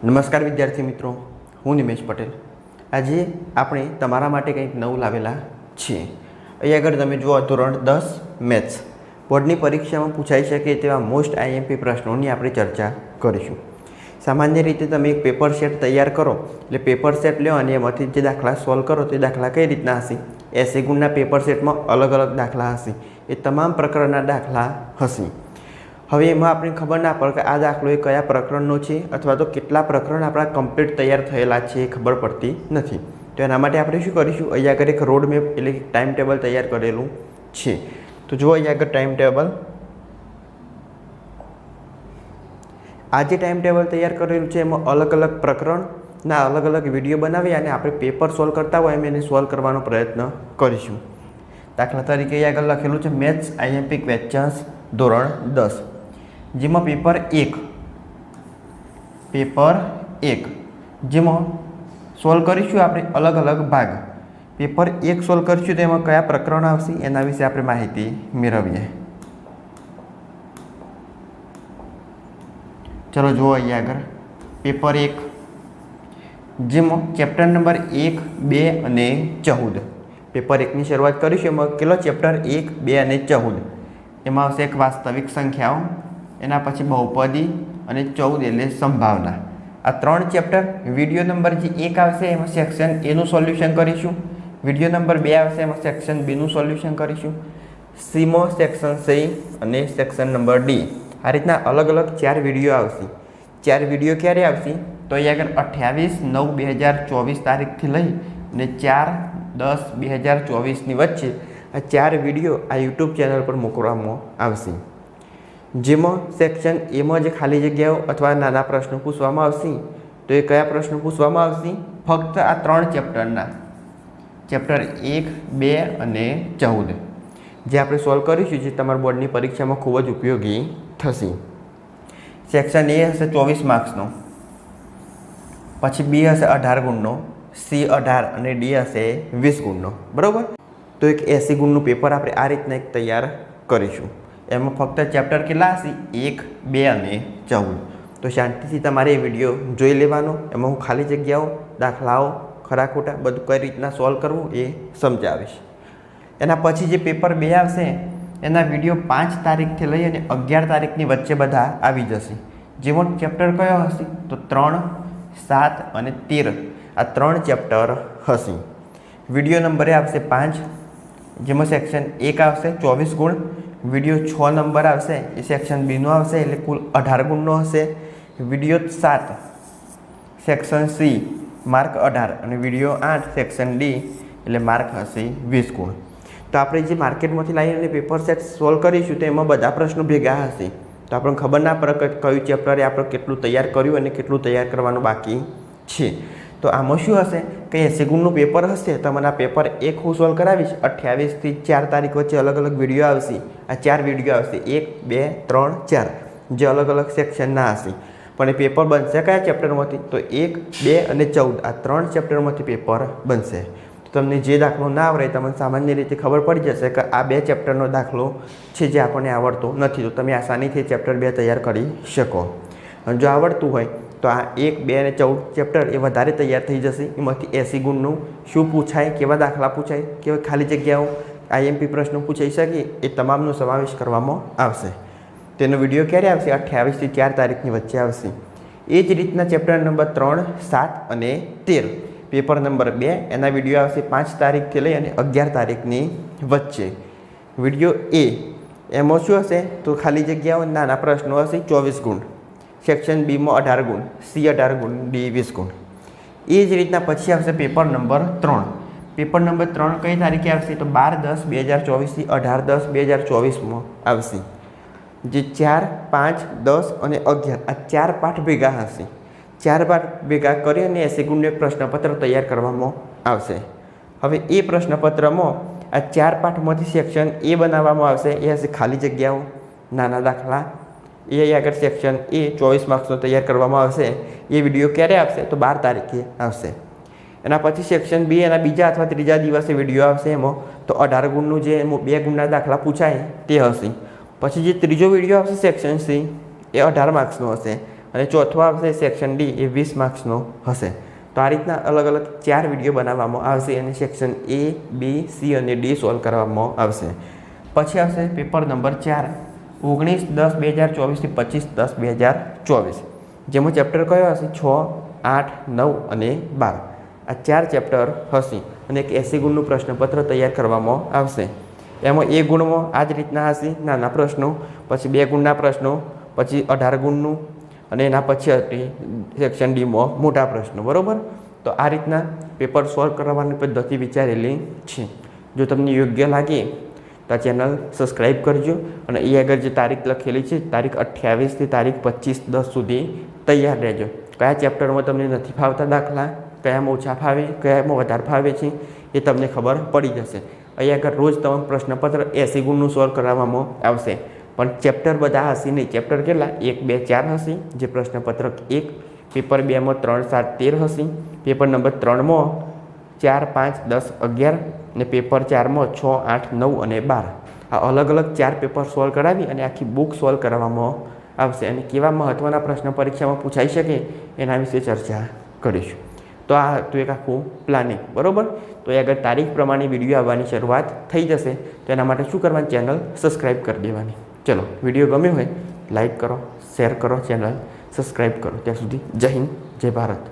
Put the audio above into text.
નમસ્કાર વિદ્યાર્થી મિત્રો, હું નિમેશ પટેલ। આજે આપણે તમારા માટે કંઈક નવું લાવેલા છીએ। અહીં આગળ તમે જુઓ, ધોરણ 10 મેથ્સ બોર્ડની પરીક્ષામાં પૂછાઈ શકે તેવા મોસ્ટ આઈએમપી પ્રશ્નોની આપણે ચર્ચા કરીશું। સામાન્ય રીતે તમે એક પેપર સેટ તૈયાર કરો, એટલે પેપર સેટ લો અને એમાંથી જે દાખલા સોલ્વ કરો તે દાખલા કઈ રીતના હશે? 80 ગુણના પેપર સેટમાં અલગ અલગ દાખલા હશે, એ તમામ પ્રકરણના દાખલા હશે। હવે એમાં આપણે ખબર ના પડે કે આ દાખલો એ કયા પ્રકરણનો છે અથવા તો કેટલા પ્રકરણ આપણા કમ્પ્લીટ તૈયાર થયેલા છે એ ખબર પડતી નથી। તો એના માટે આપણે શું કરીશું, અહીંયા આગળ એક રોડ મેપ એટલે કે ટાઈમ ટેબલ તૈયાર કરેલું છે। તો જુઓ અહીંયા આગળ ટાઈમ ટેબલ, આ જે ટાઈમ ટેબલ તૈયાર કરેલું છે એમાં અલગ અલગ પ્રકરણના અલગ અલગ વિડીયો બનાવી અને આપણે પેપર સોલ્વ કરતા હોય એમ એને સોલ્વ કરવાનો પ્રયત્ન કરીશું। દાખલા તરીકે અહીંયા આગળ લખેલું છે મેથ્સ આઈએમપી ક્વેશ્ચન્સ ધોરણ 10, જેમાં પેપર 1 જેમાં સોલ્વ કરીશું આપણે અલગ અલગ ભાગ। પેપર 1 સોલ્વ કરીશું તો એમાં કયા પ્રકરણ આવશે એના વિશે આપણે માહિતી મેળવીએ। ચલો જુઓ અહીંયા આગળ પેપર 1, જેમાં ચેપ્ટર નંબર 1, 2 અને 14। પેપર 1ની શરૂઆત કરીશું, એમાં કેટલો ચેપ્ટર 1, 2 અને 14, એમાં આવશે એક વાસ્તવિક સંખ્યાઓ, એના પછી બહુપદી અને 14 એટલે સંભાવના। આ 3 ચેપ્ટર વિડીયો નંબર જે 1 આવશે એમાં સેક્શન એનું સોલ્યુશન કરીશું, વિડીયો નંબર 2 આવશે એમાં સેક્શન બીનું સોલ્યુશન કરીશું, સીમાં સેક્શન સી અને સેક્શન નંબર ડી। આ રીતના અલગ અલગ 4 વિડીયો આવશે। 4 વિડીયો ક્યારે આવશે તો અહીંયા આગળ 28/9/2024 તારીખથી લઈ અને 4/10/2024ની વચ્ચે આ 4 વિડીયો આ યુટ્યુબ ચેનલ પર મૂકવામાં આવશે। જેમાં સેક્શન એમાં જે ખાલી જગ્યાઓ અથવા નાના પ્રશ્નો પૂછવામાં આવશે, તો એ કયા પ્રશ્નો પૂછવામાં આવશે? ફક્ત આ 3 ચેપ્ટરના, ચેપ્ટર 1, 2 અને 14 જે આપણે સોલ્વ કરીશું, જે તમારા બોર્ડની પરીક્ષામાં ખૂબ જ ઉપયોગી થશે। સેક્શન એ હશે 24 માર્ક્સનો, પછી બી હશે 18 ગુણનો, સી 18 અને ડી હશે 20 ગુણનો, બરાબર। તો એક 80 ગુણનું પેપર આપણે આ રીતના એક તૈયાર કરીશું। એમાં ફક્ત ચેપ્ટર કેટલા હશે? 1, 2 અને 14। તો શાંતિથી તમારે એ વિડીયો જોઈ લેવાનો, એમાં હું ખાલી જગ્યાઓ, દાખલાઓ, ખરા ખોટા બધું કઈ રીતના સોલ્વ કરવું એ સમજાવીશ। એના પછી જે પેપર 2 આવશે એના વિડીયો 5 તારીખથી લઈ અને 11 તારીખની વચ્ચે બધા આવી જશે। જેમાં ચેપ્ટર કયો હશે તો 3, 7 અને 13 આ 3 ચેપ્ટર હશે। વિડીયો નંબરે આવશે 5, જેમાં સેક્શન 1 આવશે 24 ગુણ, વિડીયો 6 નંબર આવશે એ સેક્શન બીનો આવશે એટલે કુલ 18 ગુણનો હશે। વિડીયો 7 સેક્શન સી માર્ક 18 અને વિડીયો 8 સેક્શન ડી એટલે માર્ક હશે 20 ગુણ। તો આપણે જે માર્કેટમાંથી લાવીને પેપર સેટ સોલ્વ કરીશું તો એમાં બધા પ્રશ્નો ભેગા હશે, તો આપણને ખબર ના પડે કે કયું ચેપ્ટરે આપણે કેટલું તૈયાર કર્યું અને કેટલું તૈયાર કરવાનું બાકી છે। તો આમાં શું હશે કે 80 ગુણનું પેપર હશે, તો મને આ પેપર 1 હું સોલ્વ કરાવીશ। 28 થી 4 તારીખ વચ્ચે અલગ અલગ વિડીયો આવશે, આ 4 વિડીયો આવશે, 1, 2, 3, 4 જે અલગ અલગ સેક્શનના હશે। પણ એ પેપર બનશે કયા ચેપ્ટરમાંથી તો 1, 2 અને 14 આ 3 ચેપ્ટરમાંથી પેપર બનશે। તો તમને જે દાખલો ના આવડે તમને સામાન્ય રીતે ખબર પડી જશે કે આ 2 ચેપ્ટરનો દાખલો છે જે આપણને આવડતો નથી, તો તમે આસાનીથી ચેપ્ટર 2 તૈયાર કરી શકો। અને જો આવડતું હોય તો આ 1, 2 અને 14 ચેપ્ટર એ વધારે તૈયાર થઈ જશે। એમાંથી 80 ગુણનું શું પૂછાય, કેવા દાખલા પૂછાય, કેવા ખાલી જગ્યાઓ આઈએમપી પ્રશ્નો પૂછાઈ શકે એ તમામનો સમાવેશ કરવામાં આવશે। તેનો વિડીયો ક્યારે આવશે? 28 થી 4 તારીખની વચ્ચે આવશે। એ જ રીતના ચેપ્ટર નંબર 3, 7 અને 13 પેપર નંબર 2 એના વિડીયો આવશે 5 તારીખથી લઈ અને 11 તારીખની વચ્ચે। વિડીયો એ એમાં શું હશે તો ખાલી જગ્યાઓ નાના પ્રશ્નો હશે 24 ગુણ, સેક્શન બીમાં 18 ગુણ, સી 18 ગુણ, ડી 20 ગુણ। એ જ રીતના પછી આવશે પેપર નંબર 3। પેપર નંબર 3 કઈ તારીખે આવશે તો 12/10/2024 થી 18/10/2024માં આવશે। જે 4, 5, 10 અને 11 આ 4 પાઠ ભેગા હશે। 4 પાઠ ભેગા કરી અને 80 ગુણનું એક પ્રશ્નપત્ર તૈયાર કરવામાં આવશે। હવે એ પ્રશ્નપત્રમાં આ 4 પાઠમાંથી સેક્શન એ બનાવવામાં આવશે, એ હશે ખાલી જગ્યાઓ, નાના દાખલા, એ આગળ સેક્શન એ 24 માર્ક્સનો તૈયાર કરવામાં આવશે। એ વિડીયો ક્યારે આવશે તો 12 તારીખે આવશે। એના પછી સેક્શન બી એના બીજા અથવા ત્રીજા દિવસે વિડીયો આવશે, એમાં તો 18 ગુણનું જે 2 ગુણના દાખલા પૂછાય તે હશે। પછી જે ત્રીજો વિડીયો આવશે સેક્શન સી એ 18 માર્ક્સનો હશે, અને ચોથો આવશે સેક્શન ડી, એ 20 માર્ક્સનો હશે. તો આ રીતના અલગ અલગ 4 વિડીયો બનાવવામાં આવશે અને સેક્શન એ, બી, સી અને ડી સોલ્વ કરવામાં આવશે. પછી આવશે પેપર નંબર 4, 19/10/2024 થી 25/10/2024, જેમાં ચેપ્ટર કયો હશે? 6, 8, 9 અને 12. આ 4 ચેપ્ટર હશે અને એક 80 ગુણનું પ્રશ્નપત્ર તૈયાર કરવામાં આવશે. એમાં એ ગુણમાં આ જ રીતના હશે, નાના પ્રશ્નો, પછી 2 ગુણના પ્રશ્નો, પછી 18 ગુણનું અને એના પછી સેક્શન ડીમાં મોટા પ્રશ્નો. બરાબર? તો આ રીતના પેપર સોલ્વ કરવાની પદ્ધતિ વિચારેલી છે. જો તમને યોગ્ય લાગે તો આ ચેનલ સબસ્ક્રાઈબ કરજો અને એ આગળ જે તારીખ લખેલી છે, તારીખ 28 થી તારીખ 25/10 સુધી તૈયાર રહેજો. કયા ચેપ્ટરમાં તમને નથી ફાવતા દાખલા, કયામાં ઓછા ફાવે, કયામાં વધારે ફાવે છે, એ તમને ખબર પડી જશે. અહીં આગળ રોજ તમારું પ્રશ્નપત્ર 80 ગુણનું સોલ્વ કરાવવામાં આવશે, પણ ચેપ્ટર બધા હશે નહીં. ચેપ્ટર કેટલા? 1, 2, 4 હશે, જે પ્રશ્નપત્ર 1, પેપર 2માં 3, 7, 13 હશે, પેપર નંબર 3માં 4, 5, 10, 11 અને પેપર 4માં 6, 8, 9 અને 12. આ અલગ અલગ 4 પેપર સોલ્વ કરાવી અને આખી બુક સોલ્વ કરાવવામાં આવશે અને કેવા મહત્ત્વના પ્રશ્ન પરીક્ષામાં પૂછાઈ શકે એના વિશે ચર્ચા કરીશું. તો આ હતું એક આખું પ્લાનિંગ. બરાબર? તો એ આગળ તારીખ પ્રમાણે વિડીયો આવવાની શરૂઆત થઈ જશે. તો એના માટે શું કરવાનું? ચેનલ સબસ્ક્રાઈબ કરી દેવાની. ચલો, વિડીયો ગમ્યો હોય લાઈક કરો, શેર કરો, ચેનલ સબસ્ક્રાઈબ કરો. ત્યાં સુધી જય હિન્દ, જય ભારત.